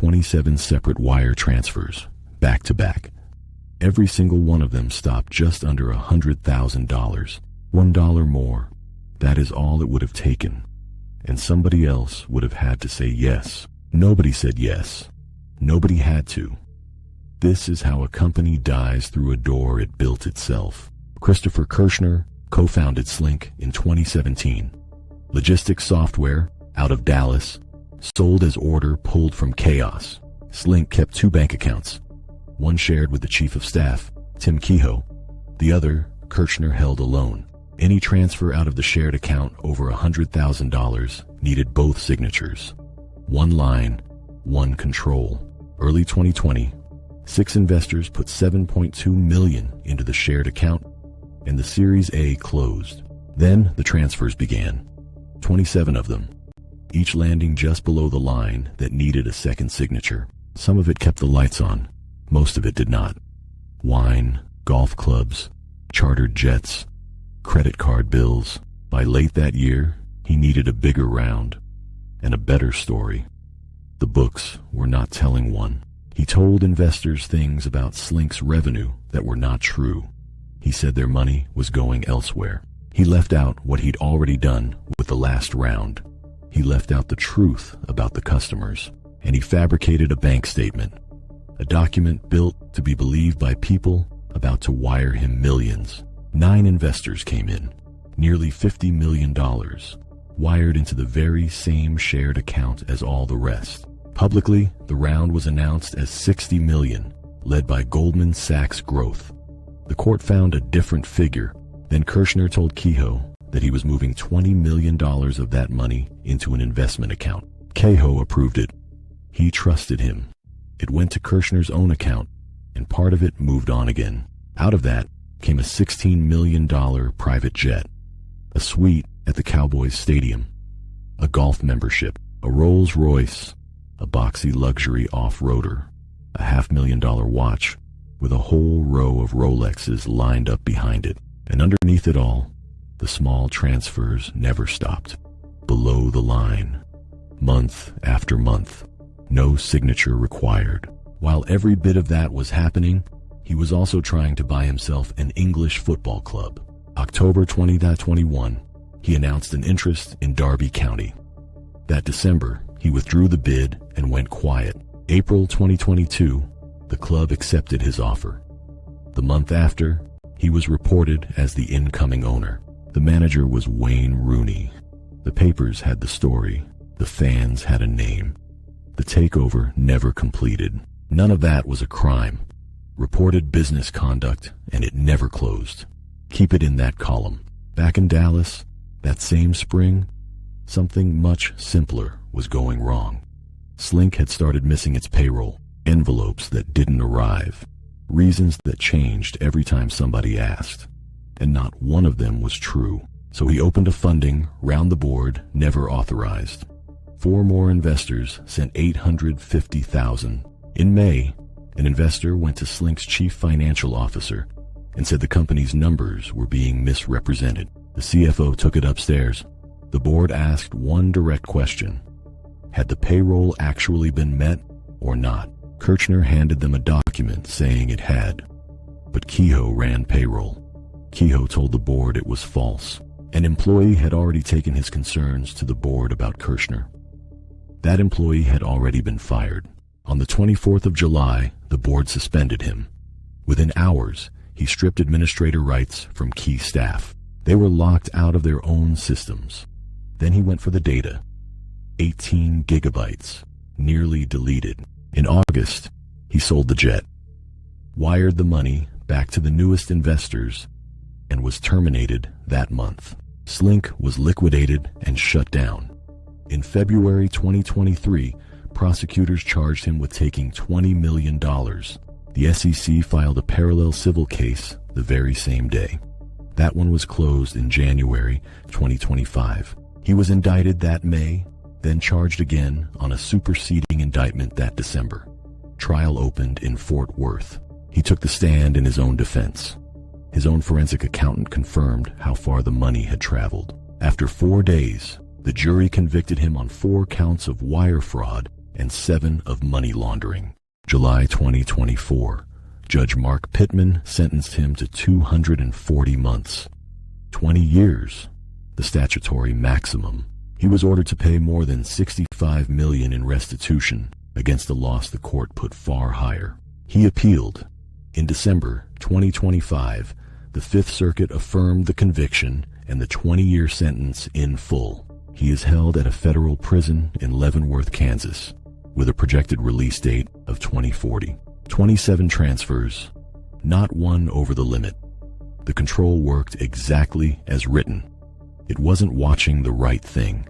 27 separate wire transfers, back to back. Every single one of them stopped just under $100,000. $1 more. That is all it would have taken. And somebody else would have had to say yes. Nobody said yes. Nobody had to. This is how a company dies through a door it built itself. Christopher Kirchner co-founded Slync in 2017. Logistics software, out of Dallas, sold as order pulled from chaos. Slync kept 2 bank accounts. One shared with the chief of staff, Tim Kehoe. The other, Kirchner held alone. Any transfer out of the shared account over $100,000 needed both signatures. One line, one control. Early 2020, 6 investors put $7.2 million into the shared account, and the Series A closed. Then the transfers began. 27 of them, each landing just below the line that needed a second signature. Some of it kept the lights on. Most of it did not. Wine, golf clubs, chartered jets, credit card bills. By late that year, he needed a bigger round and a better story. The books were not telling one. He told investors things about Slync's revenue that were not true. He said their money was going elsewhere. He left out what he'd already done with the last round. He left out the truth about the customers, and he fabricated a bank statement, a document built to be believed by people about to wire him millions. 9 investors came in, nearly $50 million, wired into the very same shared account as all the rest. Publicly, the round was announced as $60 million, led by Goldman Sachs Growth. The court found a different figure. Then Kirchner told Kehoe that he was moving $20 million of that money into an investment account. Kehoe approved it. He trusted him. It went to Kirchner's own account, and part of it moved on again. Out of that came a $16 million private jet, a suite at the Cowboys Stadium, a golf membership, a Rolls Royce, a boxy luxury off-roader, a $500,000 watch with a whole row of Rolexes lined up behind it. And underneath it all, the small transfers never stopped. Below the line, month after month, no signature required. While every bit of that was happening, he was also trying to buy himself an English football club. October 2021, he announced an interest in Derby County. That December, he withdrew the bid and went quiet. April 2022, the club accepted his offer. The month after, he was reported as the incoming owner. The manager was Wayne Rooney. The papers had the story. The fans had a name. The takeover never completed. None of that was a crime. Reported business conduct, and it never closed. Keep it in that column. Back in Dallas, that same spring, something much simpler was going wrong. Slync had started missing its payroll, envelopes that didn't arrive, reasons that changed every time somebody asked, and not one of them was true. So he opened a funding round the board never authorized. 4 more investors sent $850,000. In May, an investor went to Slync's chief financial officer and said the company's numbers were being misrepresented. The CFO took it upstairs. The board asked one direct question: had the payroll actually been met or not? Kirchner handed them a document saying it had, but Kehoe ran payroll. Kehoe told the board it was false. An employee had already taken his concerns to the board about Kirchner. That employee had already been fired. On the 24th of July, the board suspended him. Within hours, he stripped administrator rights from key staff. They were locked out of their own systems. Then he went for the data. 18 gigabytes, nearly deleted. In August, he sold the jet, wired the money back to the newest investors, and was terminated that month. Slync was liquidated and shut down. In February 2023, prosecutors charged him with taking $20 million. The SEC filed a parallel civil case the very same day. That one was closed in January 2025. He was indicted that May, then charged again on a superseding indictment that December. Trial opened in Fort Worth. He took the stand in his own defense. His own forensic accountant confirmed how far the money had traveled. After 4 days, the jury convicted him on 4 counts of wire fraud and 7 of money laundering. July 2024, Judge Mark Pittman sentenced him to 240 months, 20 years, the statutory maximum. He was ordered to pay more than $65 million in restitution against a loss the court put far higher. He appealed. In December 2025, the Fifth Circuit affirmed the conviction and the 20-year sentence in full. He is held at a federal prison in Leavenworth, Kansas, with a projected release date of 2040. 27 transfers, not one over the limit. The control worked exactly as written. It wasn't watching the right thing.